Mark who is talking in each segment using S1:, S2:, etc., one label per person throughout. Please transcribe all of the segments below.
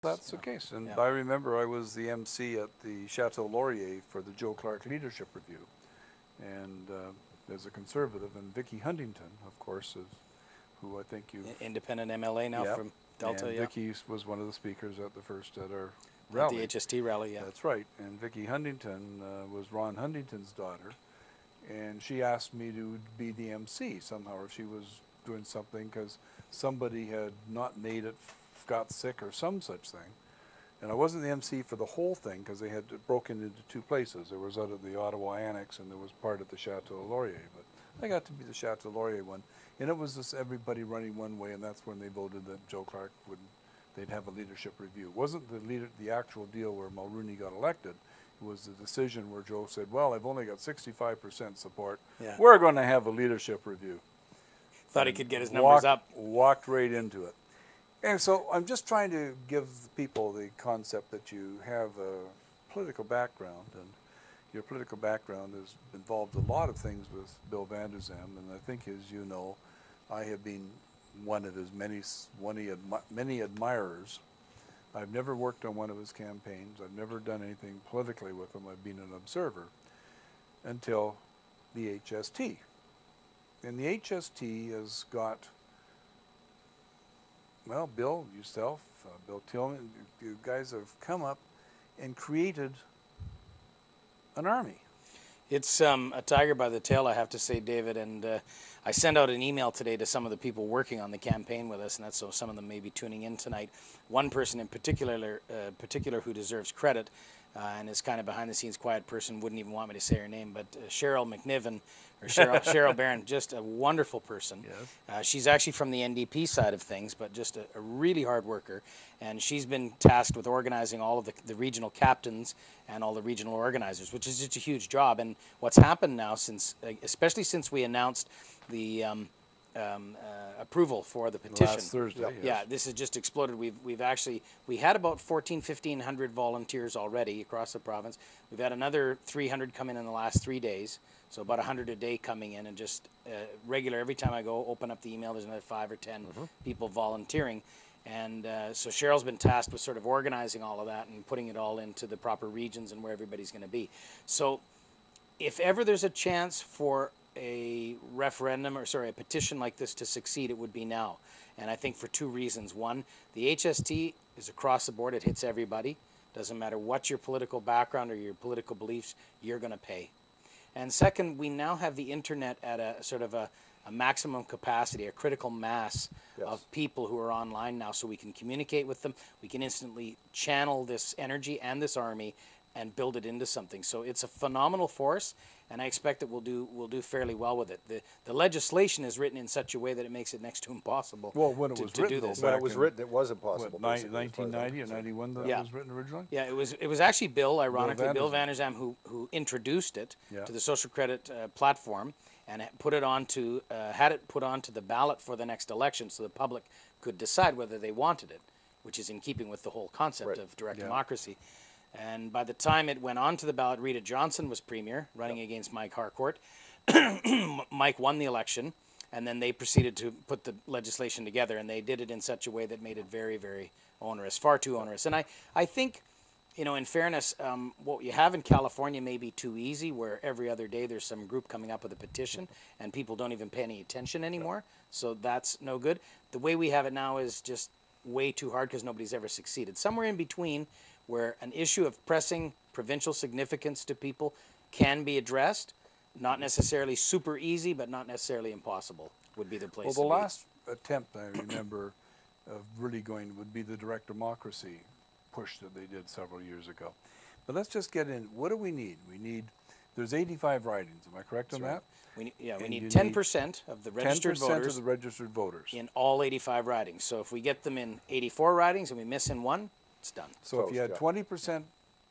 S1: That's the case. And
S2: Yeah.
S1: I remember I was the MC at the Chateau Laurier for the Joe Clark Leadership Review. And there's a conservative, and Vicki Huntington, of course, is who I think you
S2: Independent MLA now from Delta,
S1: and
S2: yeah.
S1: Vicki was one of the speakers at our
S2: At
S1: rally.
S2: the HST rally, yeah.
S1: That's right. And Vicki Huntington was Ron Huntington's daughter. And she asked me to be the MC somehow, or she was doing something because somebody had not made it, got sick or some such thing. And I wasn't the MC for the whole thing because they had broken into two places. There was out at the Ottawa Annex and there was part at the Chateau Laurier. But I got to be the Chateau Laurier one. And it was just everybody running one way, and that's when they voted that Joe Clark they'd have a leadership review. It wasn't the actual deal where Mulrooney got elected. It was the decision where Joe said, well, I've only got 65% support.
S2: Yeah.
S1: We're going to have a leadership review.
S2: Thought he could get his numbers up.
S1: Walked right into it. And so I'm just trying to give people the concept that you have a political background, and your political background has involved a lot of things with Bill Vander Zalm, and I think, as you know, I have been one of his many admirers. I've never worked on one of his campaigns. I've never done anything politically with him. I've been an observer until the HST. And the HST has got, well, Bill, yourself, Bill Tillman, you guys have come up and created an army.
S2: It's a tiger by the tail, I have to say, David. And I sent out an email today to some of the people working on the campaign with us, and that's so some of them may be tuning in tonight. One person in particular who deserves credit and is kind of behind-the-scenes quiet person, wouldn't even want me to say her name, but Cheryl McNiven, or Cheryl Barron, just a wonderful person.
S1: Yes.
S2: She's actually from the NDP side of things, but just a really hard worker. And she's been tasked with organizing all of the regional captains and all the regional organizers, which is just a huge job. And what's happened now, especially since we announced the approval for the petition.
S1: Last Thursday, yes.
S2: Yeah, this has just exploded. We had about 1,500 volunteers already across the province. We've had another 300 come in the last 3 days. So about 100 a day coming in, and just regular. Every time I go open up the email, there's another 5 or 10 people volunteering. And so Cheryl's been tasked with sort of organizing all of that and putting it all into the proper regions and where everybody's going to be. So if ever there's a chance for a a petition like this to succeed, it would be now. And I think for two reasons. One, the HST is across the board. It hits everybody. Doesn't matter what your political background or your political beliefs, you're going to pay. And second, we now have the internet at a sort of a maximum capacity, a critical mass of people who are online now, so we can communicate with them. We can instantly channel this energy and this army and build it into something. So it's a phenomenal force, and I expect that we'll do fairly well with it. The legislation is written in such a way that it makes it next to impossible.
S1: Well, when it was written,
S2: do this.
S3: When it was written, it was impossible.
S1: What, 1990 or 91 that was written originally?
S2: Yeah, it was actually Bill, ironically, Bill
S1: Vander
S2: Zalm, who introduced it
S1: Yeah.
S2: to the social credit platform and put it onto had it put onto the ballot for the next election, so the public could decide whether they wanted it, which is in keeping with the whole concept of direct democracy. And by the time it went onto the ballot, Rita Johnson was premier, running against Mike Harcourt. Mike won the election, and then they proceeded to put the legislation together, and they did it in such a way that made it very, very onerous, far too onerous. And I think, in fairness, what you have in California may be too easy, where every other day there's some group coming up with a petition, and people don't even pay any attention anymore. So that's no good. The way we have it now is just way too hard because nobody's ever succeeded. Somewhere in between, where an issue of pressing provincial significance to people can be addressed, not necessarily super easy, but not necessarily impossible, would be the place.
S1: Well, the last attempt I remember of really going would be the direct democracy push that they did several years ago. But let's just get in. What do we need? There's 85 ridings. Am I correct on that?
S2: We need 10% of the registered
S1: 10%
S2: voters
S1: of the registered voters.
S2: in all 85 ridings. So if we get them in 84 ridings and we miss in one, it's done.
S1: So if you had 20%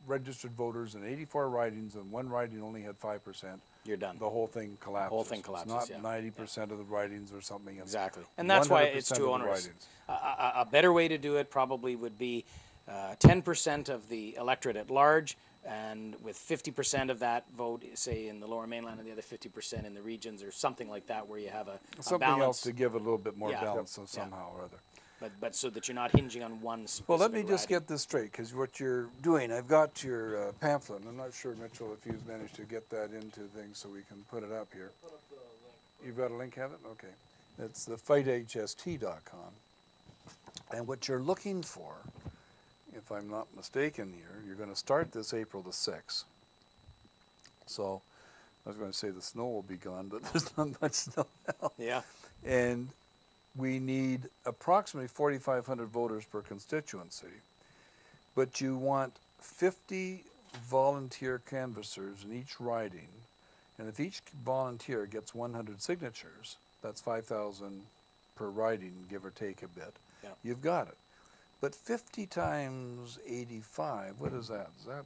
S1: registered voters in 84 ridings and one riding only had 5%,
S2: you're done.
S1: the whole thing collapses.
S2: The whole thing collapses,
S1: It's
S2: yeah.
S1: not 90% of the ridings or something.
S2: Exactly. And that's why it's
S1: 100%
S2: too
S1: of the
S2: onerous.
S1: ridings.
S2: A better way to do it probably would be 10% of the electorate at large, and with 50% of that vote, say, in the Lower Mainland, and the other 50% in the regions, or something like that, where you have a
S1: Something
S2: balance.
S1: else to give a little bit more balance
S2: Yeah.
S1: somehow or other.
S2: But so that you're not hinging on one specific
S1: Well, let me just
S2: riding.
S1: get this straight, because what you're doing, I've got your pamphlet, and I'm not sure, Mitchell, if you've managed to get that into things so we can put it up here. You've got a link, have it? Okay. It's the fighthst.com. And what you're looking for, if I'm not mistaken here, you're going to start this April the 6th. So I was going to say the snow will be gone, but there's not much snow now.
S2: Yeah.
S1: And we need approximately 4,500 voters per constituency. But you want 50 volunteer canvassers in each riding. And if each volunteer gets 100 signatures, that's 5,000 per riding, give or take a bit.
S2: Yeah.
S1: You've got it. But 50 times 85, what is that? Is that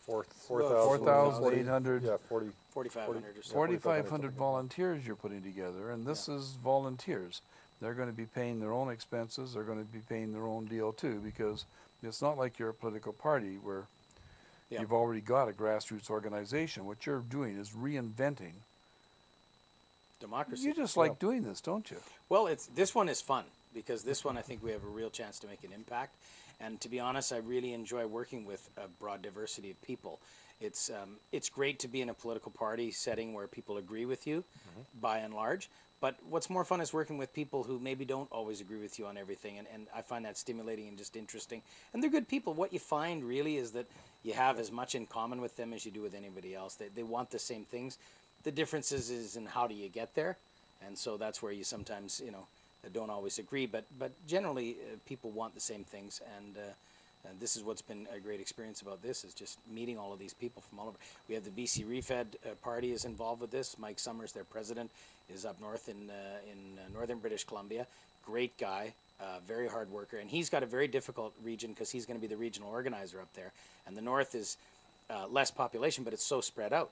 S1: 4,800?
S3: Yeah,
S2: 4,500 or so.
S1: 4,500 volunteers you're putting together, and this is volunteers. They're going to be paying their own expenses. They're going to be paying their own deal too, because it's not like you're a political party where you've already got a grassroots organization. What you're doing is reinventing
S2: Democracy.
S1: You just like doing this, don't you?
S2: Well, this one is fun because this one I think we have a real chance to make an impact. And to be honest, I really enjoy working with a broad diversity of people. It's great to be in a political party setting where people agree with you, by and large. But what's more fun is working with people who maybe don't always agree with you on everything. And I find that stimulating and just interesting. And they're good people. What you find really is that you have as much in common with them as you do with anybody else. They want the same things. The difference is in how do you get there. And so that's where you sometimes, don't always agree. But generally, people want the same things. And this is what's been a great experience about this, is just meeting all of these people from all over. We have the BC Refed party is involved with this. Mike Summers, their president, is up north in northern British Columbia. Great guy, very hard worker. And he's got a very difficult region because he's going to be the regional organizer up there. And the north is less population, but it's so spread out.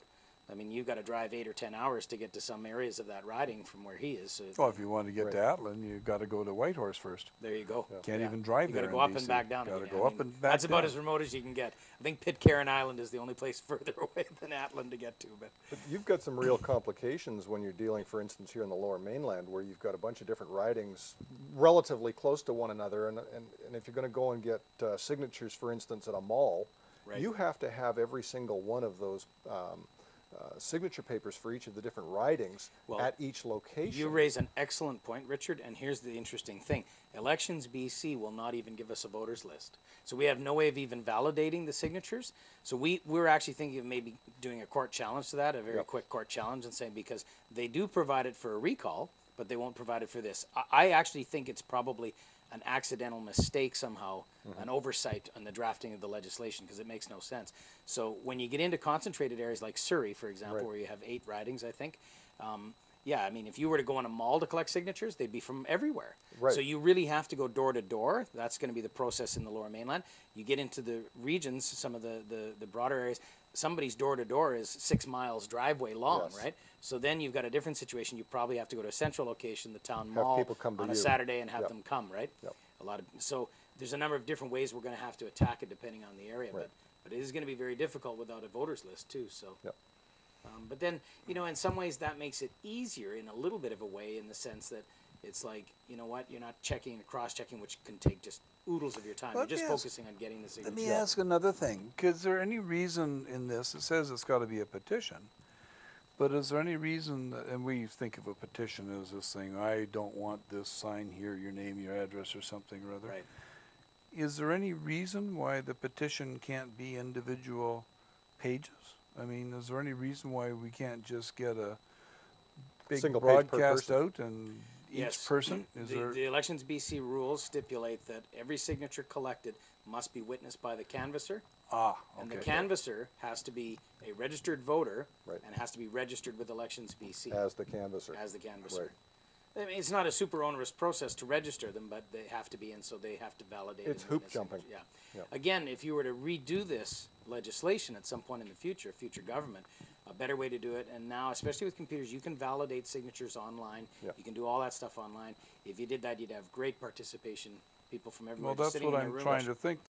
S2: I mean, you've got to drive 8 or 10 hours to get to some areas of that riding from where he is. So
S1: well, if you want to get to Atlin, you've got to go to Whitehorse first.
S2: there you go.
S1: Can't even drive
S2: You
S1: there.
S2: got to go up and back down.
S1: Got to
S2: again.
S1: go up and back
S2: That's about
S1: down.
S2: as remote as you can get. I think Pitcairn Island is the only place further away than Atlin to get to. But
S3: you've got some real complications when you're dealing, for instance, here in the Lower Mainland, where you've got a bunch of different ridings relatively close to one another. And if you're going to go and get signatures, for instance, at a mall, you have to have every single one of those signature papers for each of the different ridings at each location.
S2: You raise an excellent point, Richard, and here's the interesting thing. Elections BC will not even give us a voters list. So we have no way of even validating the signatures. So we're actually thinking of maybe doing a court challenge to that, a very quick court challenge, and saying, because they do provide it for a recall, but they won't provide it for this. I actually think it's probably an accidental mistake somehow, an oversight on the drafting of the legislation, because it makes no sense. So when you get into concentrated areas like Surrey, for example, where you have 8 ridings, I think, I mean, if you were to go in a mall to collect signatures, they'd be from everywhere. So you really have to go door to door. That's going to be the process in the Lower Mainland. You get into the regions, some of the broader areas, somebody's door to door is 6 miles driveway long, right? So then you've got a different situation. You probably have to go to a central location, the town mall, on a Saturday, and have them come, right? So there's a number of different ways we're going to have to attack it depending on the area. But it is going to be very difficult without a voters list too. So. But then, in some ways that makes it easier in a little bit of a way, in the sense that it's like, you know what, you're not checking and cross-checking, which can take just oodles of your time. You're just focusing on getting the signature.
S1: Let me ask another thing. Is there any reason in this, it says it's got to be a petition, but is there any reason, and we think of a petition as this thing, I don't want this sign here, your name, your address, or something or other.
S2: Right.
S1: Is there any reason why the petition can't be individual pages? I mean, is there any reason why we can't just get a big
S3: Single page per
S1: broadcast
S3: person.
S1: out and each person? Is there?
S2: The Elections BC rules stipulate that every signature collected must be witnessed by the canvasser. And the canvasser has to be a registered voter and has to be registered with Elections BC.
S3: As the canvasser.
S2: As the canvasser. I mean, it's not a super onerous process to register them, but they have to be, and so they have to validate it.
S3: It's hoop jumping.
S2: Again, if you were to redo this legislation at some point in the future government, a better way to do it, and now, especially with computers, you can validate signatures online. You can do all that stuff online. If you did that, you'd have great participation, people from everywhere.
S1: Well, that's what I'm trying to think.